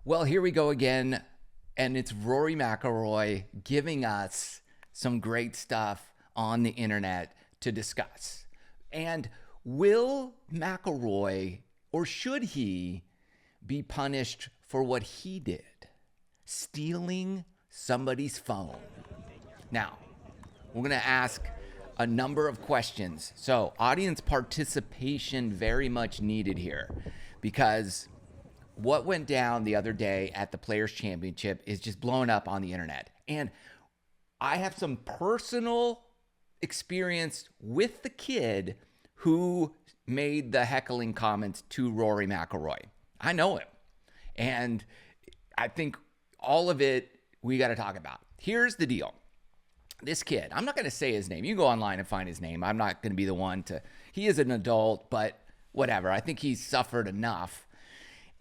Well, here we go again, and it's Rory McIlroy giving us some great stuff on the internet to discuss. And will McIlroy, or should he, be punished for what he did? Stealing somebody's phone. Now, we're going to ask a number of questions. So, audience participation very much needed here, because what went down the other day at the Players Championship is just blowing up on the internet. And I have some personal experience with the kid who made the heckling comments to Rory McIlroy. I know him. And I think all of it we got to talk about. Here's the deal. This kid, I'm not going to say his name. You can go online and find his name. I'm not going to be the one to, he is an adult, but whatever. I think he's suffered enough.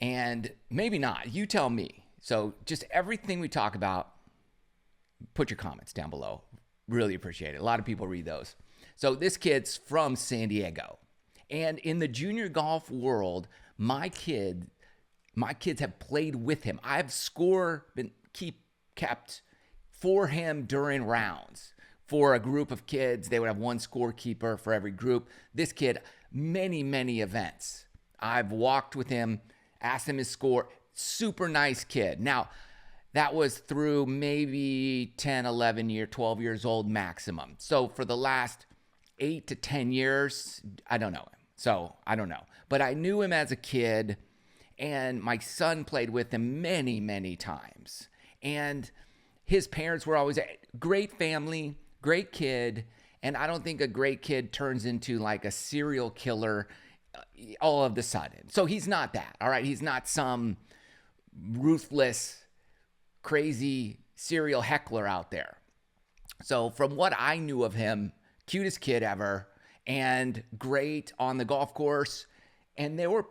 And maybe not. You tell me. So just everything we talk about, put your comments down below. Really appreciate it. A lot of people read those. So this kid's from San Diego. And in the junior golf world, my kids have played with him. I've kept for him during rounds. For a group of kids, they would have one scorekeeper for every group. This kid, many events. I've walked with him, asked him his score. Super nice kid. Now, that was through maybe 10, 11 years, 12 years old maximum. So for the last 8 to 10 years, I don't know him. So I don't know. But I knew him as a kid, and my son played with him many times. And his parents were always a great family, great kid. And I don't think a great kid turns into like a serial killer all of the sudden. So he's not that, all right? He's not some ruthless, crazy serial heckler out there. So from what I knew of him, cutest kid ever, and great on the golf course. And there were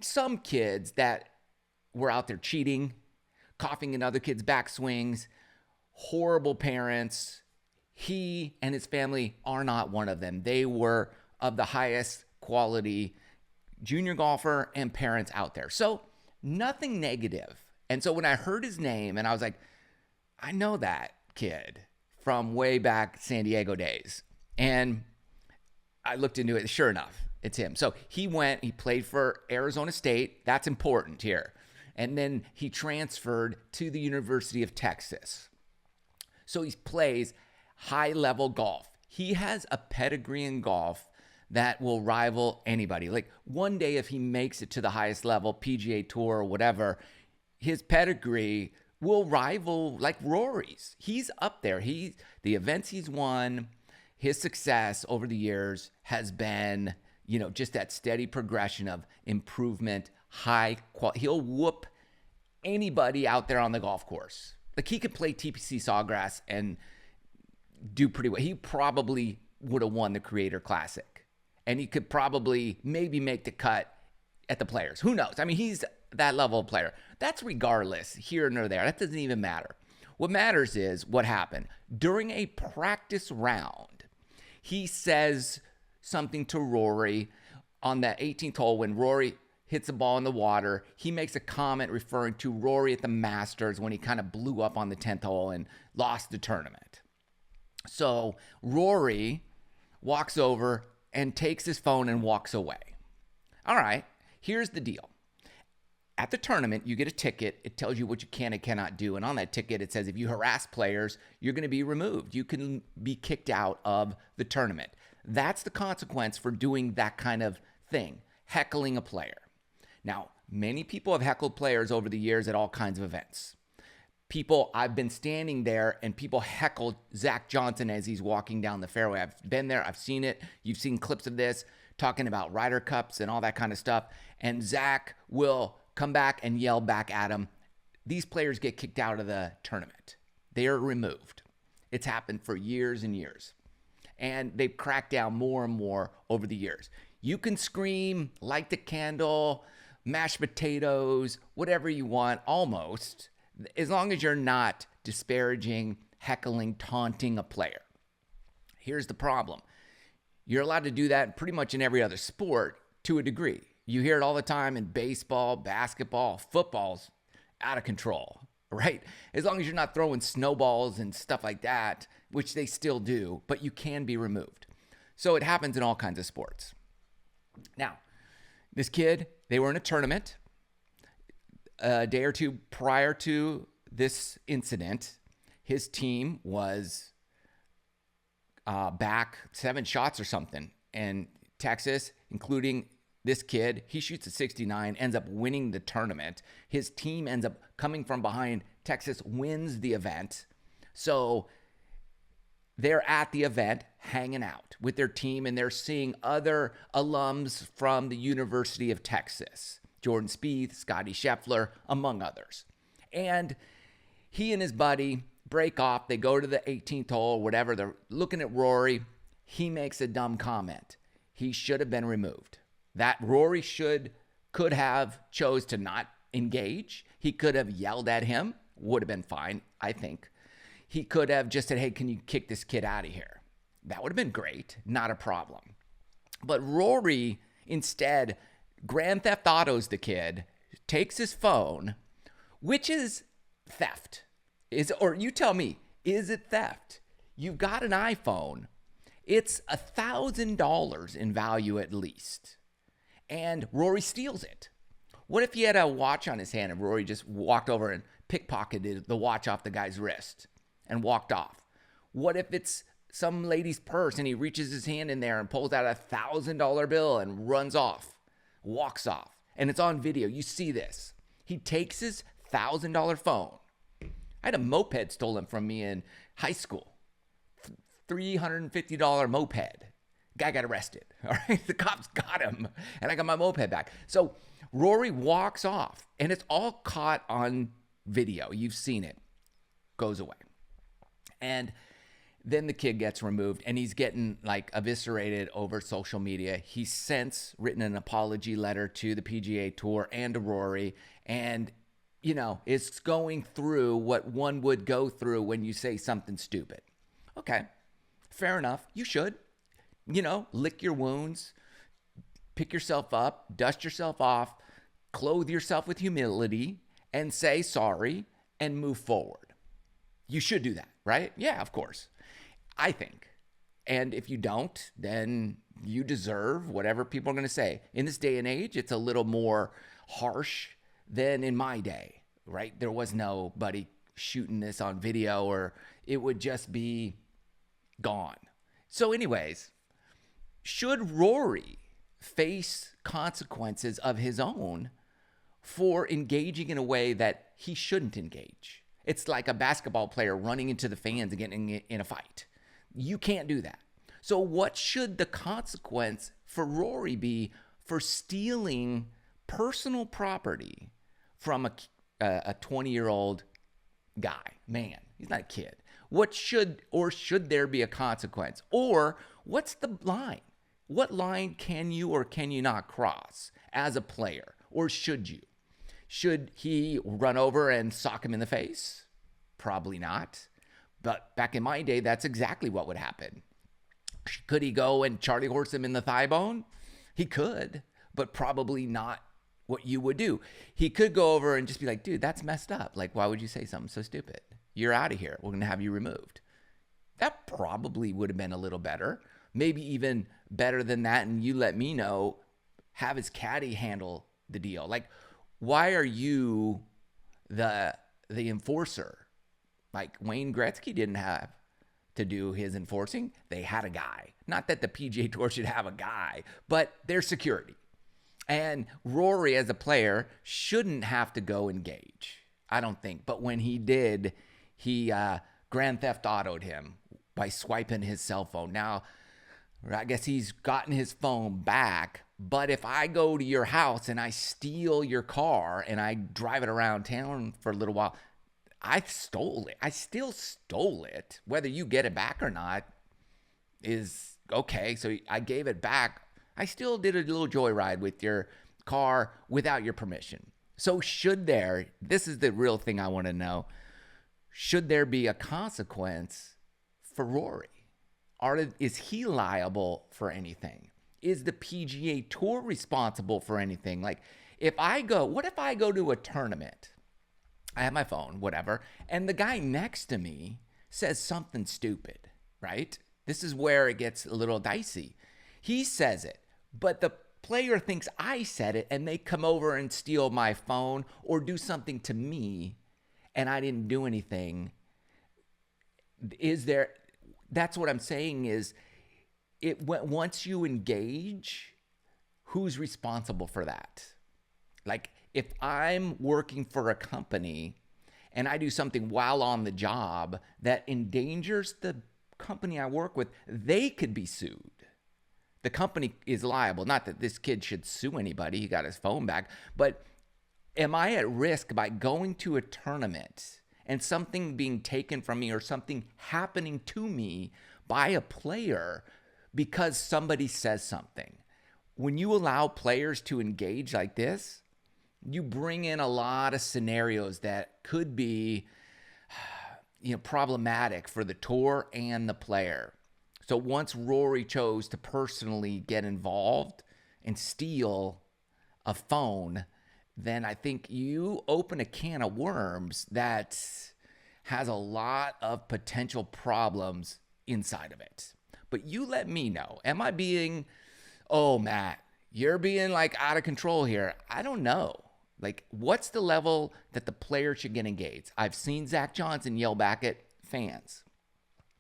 some kids that were out there cheating, coughing in other kids' backswings, horrible parents. He and his family are not one of them. They were of the highest quality junior golfer and parents out there. So nothing negative. And so when I heard his name and I was like, I know that kid from way back San Diego days. And I looked into it. Sure enough, it's him. So he played for Arizona State. That's important here. And then he transferred to the University of Texas. So he plays high-level golf. He has a pedigree in golf that will rival anybody. Like one day, if he makes it to the highest level, PGA Tour or whatever, his pedigree will rival like Rory's. He's up there. The events he's won, his success over the years has been, just that steady progression of improvement, high quality. He'll whoop anybody out there on the golf course. Like he could play TPC Sawgrass and do pretty well. He probably would have won the Creator Classic. And he could probably maybe make the cut at the Players. Who knows? I mean, he's that level of player. That's regardless, here nor there. That doesn't even matter. What matters is what happened. During a practice round, he says something to Rory on that 18th hole when Rory hits a ball in the water. He makes a comment referring to Rory at the Masters when he kind of blew up on the 10th hole and lost the tournament. So Rory walks over and takes his phone and walks away. All right, here's the deal. At the tournament, you get a ticket. It tells you what you can and cannot do. And on that ticket, it says if you harass players, you're going to be removed. You can be kicked out of the tournament. That's the consequence for doing that kind of thing, heckling a player. Now, many people have heckled players over the years at all kinds of events. I've been standing there and people heckled Zach Johnson as he's walking down the fairway. I've been there. I've seen it. You've seen clips of this talking about Ryder Cups and all that kind of stuff. And Zach will come back and yell back at him. These players get kicked out of the tournament. They are removed. It's happened for years and years. And they've cracked down more and more over the years. You can scream, light the candle, mashed potatoes, whatever you want, almost, as long as you're not disparaging, heckling, taunting a player. Here's the problem. You're allowed to do that pretty much in every other sport to a degree. You hear it all the time in baseball, basketball, footballs. out of control, right? As long as you're not throwing snowballs and stuff like that, which they still do, but you can be removed. So it happens in all kinds of sports. Now, this kid, they were in a tournament a day or two prior to this incident. His team was back 7 shots or something. And Texas, including this kid, he shoots a 69, ends up winning the tournament. His team ends up coming from behind. Texas wins the event. So they're at the event hanging out with their team, and they're seeing other alums from the University of Texas, Jordan Spieth, Scotty Scheffler, among others. And he and his buddy break off. They go to the 18th hole, whatever. They're looking at Rory. He makes a dumb comment. He should have been removed. That Rory could have chose to not engage. He could have yelled at him. Would have been fine, I think. He could have just said, hey, can you kick this kid out of here? That would have been great. Not a problem. But Rory, instead, Grand Theft Autos the kid, takes his phone, which is theft. Or you tell me, is it theft? You've got an iPhone. It's $1,000 in value at least. And Rory steals it. What if he had a watch on his hand and Rory just walked over and pickpocketed the watch off the guy's wrist and walked off? What if it's some lady's purse and he reaches his hand in there and pulls out $1,000 bill and runs off, walks off, and it's on video? You see this. He takes his $1,000 phone. I had a moped stolen from me in high school. $350 moped. Guy got arrested. All right, the cops got him, and I got my moped back. So Rory walks off, and it's all caught on video. You've seen it. Goes away. And then the kid gets removed, and he's getting like eviscerated over social media. He's since written an apology letter to the PGA Tour and to Rory, and it's going through what one would go through when you say something stupid. Okay, fair enough. You should. Lick your wounds, pick yourself up, dust yourself off, clothe yourself with humility, and say sorry and move forward. You should do that, right? Yeah, of course. I think. And if you don't, then you deserve whatever people are going to say. In this day and age, it's a little more harsh than in my day, right? There was nobody shooting this on video, or it would just be gone. So anyways, should Rory face consequences of his own for engaging in a way that he shouldn't engage? It's like a basketball player running into the fans and getting in a fight. You can't do that. So what should the consequence for Rory be for stealing personal property from a 20-year-old guy, man? He's not a kid. What should there be a consequence? Or what's the line? What line can you or can you not cross as a player? Or should you? Should he run over and sock him in the face? Probably not. But back in my day, that's exactly what would happen. Could he go and Charlie horse him in the thigh bone? He could, but probably not what you would do. He could go over and just be like, dude, that's messed up. Like, why would you say something so stupid? You're out of here. We're going to have you removed. That probably would have been a little better. Maybe even better than that. And you let me know, have his caddy handle the deal. Like, why are you the enforcer? Like, Wayne Gretzky didn't have to do his enforcing. They had a guy. Not that the PGA Tour should have a guy, but their security. And Rory, as a player, shouldn't have to go engage, I don't think. But when he did, he Grand Theft Auto'd him by swiping his cell phone. Now, I guess he's gotten his phone back. But if I go to your house and I steal your car and I drive it around town for a little while, I stole it. I still stole it. Whether you get it back or not is okay. So I gave it back. I still did a little joyride with your car without your permission. So this is the real thing I want to know. Should there be a consequence for Rory? Is he liable for anything? Is the PGA Tour responsible for anything? Like, what if I go to a tournament I have my phone, whatever. And the guy next to me says something stupid, right? This is where it gets a little dicey. He says it, but the player thinks I said it and they come over and steal my phone or do something to me and I didn't do anything. That's what I'm saying is once you engage, who's responsible for that? Like if I'm working for a company and I do something while on the job that endangers the company I work with, they could be sued. The company is liable. Not that this kid should sue anybody. He got his phone back. But am I at risk by going to a tournament and something being taken from me or something happening to me by a player because somebody says something? When you allow players to engage like this, you bring in a lot of scenarios that could be problematic for the tour and the player. So once Rory chose to personally get involved and steal a phone, then I think you open a can of worms that has a lot of potential problems inside of it. But you let me know. Am I being, oh, Matt, you're being like out of control here? I don't know. Like, what's the level that the player should get engaged? I've seen Zach Johnson yell back at fans.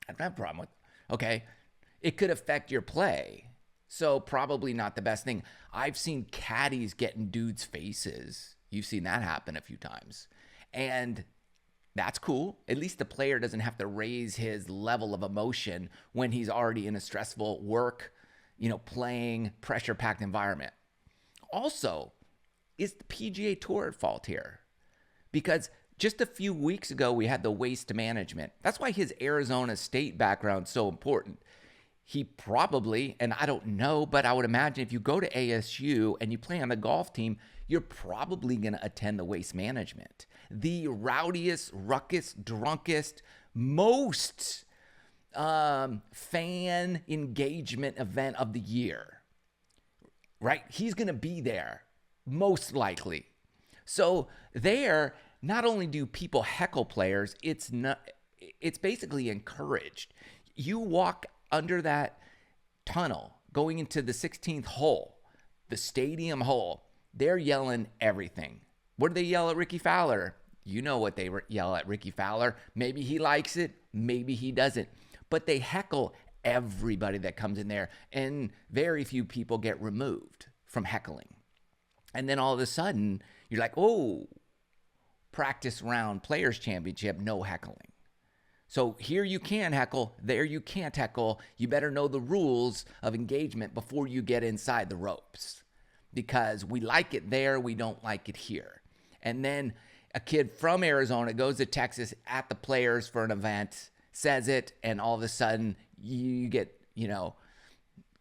I don't have a problem with it. Okay. It could affect your play. So probably not the best thing. I've seen caddies get in dudes' faces. You've seen that happen a few times. And that's cool. At least the player doesn't have to raise his level of emotion when he's already in a stressful work, playing pressure-packed environment. Also, is the PGA Tour at fault here? Because just a few weeks ago, we had the waste management. That's why his Arizona State background is so important. He probably, and I don't know, but I would imagine if you go to ASU and you play on the golf team, you're probably going to attend the waste management. The rowdiest, ruckus, drunkest, most fan engagement event of the year, right? He's going to be there, most likely. So there, not only do people heckle players, it's basically encouraged. You walk under that tunnel going into the 16th hole, the stadium hole, they're yelling everything. What do they yell at Ricky Fowler? You know what they yell at Ricky Fowler. Maybe he likes it, maybe he doesn't. But they heckle everybody that comes in there, and very few people get removed from heckling. And then all of a sudden, you're like, oh, practice round players championship, no heckling. So here you can heckle, there you can't heckle. You better know the rules of engagement before you get inside the ropes, because we like it there, we don't like it here. And then a kid from Arizona goes to Texas at the players for an event, says it, and all of a sudden you get,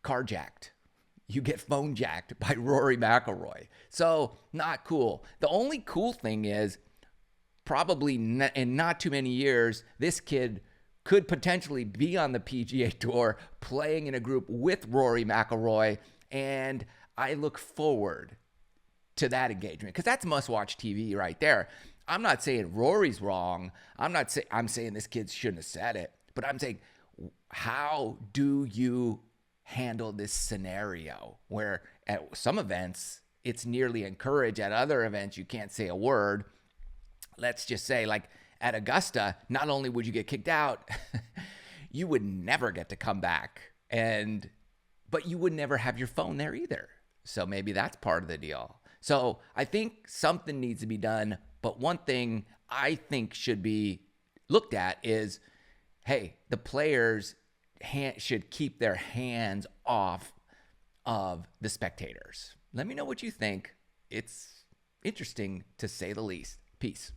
carjacked. You get phone jacked by Rory McIlroy. So not cool. The only cool thing is, probably in not too many years, this kid could potentially be on the PGA Tour playing in a group with Rory McIlroy, and I look forward to that engagement because that's must-watch TV right there. I'm not saying Rory's wrong. I'm saying this kid shouldn't have said it, but I'm saying, how do you handle this scenario where at some events it's nearly encouraged, at other events you can't say a word? Let's just say, like at Augusta, not only would you get kicked out, you would never get to come back, but you would never have your phone there either. So maybe that's part of the deal. So I think something needs to be done. But one thing I think should be looked at is, hey, the players should keep their hands off of the spectators. Let me know what you think. It's interesting, to say the least. Peace.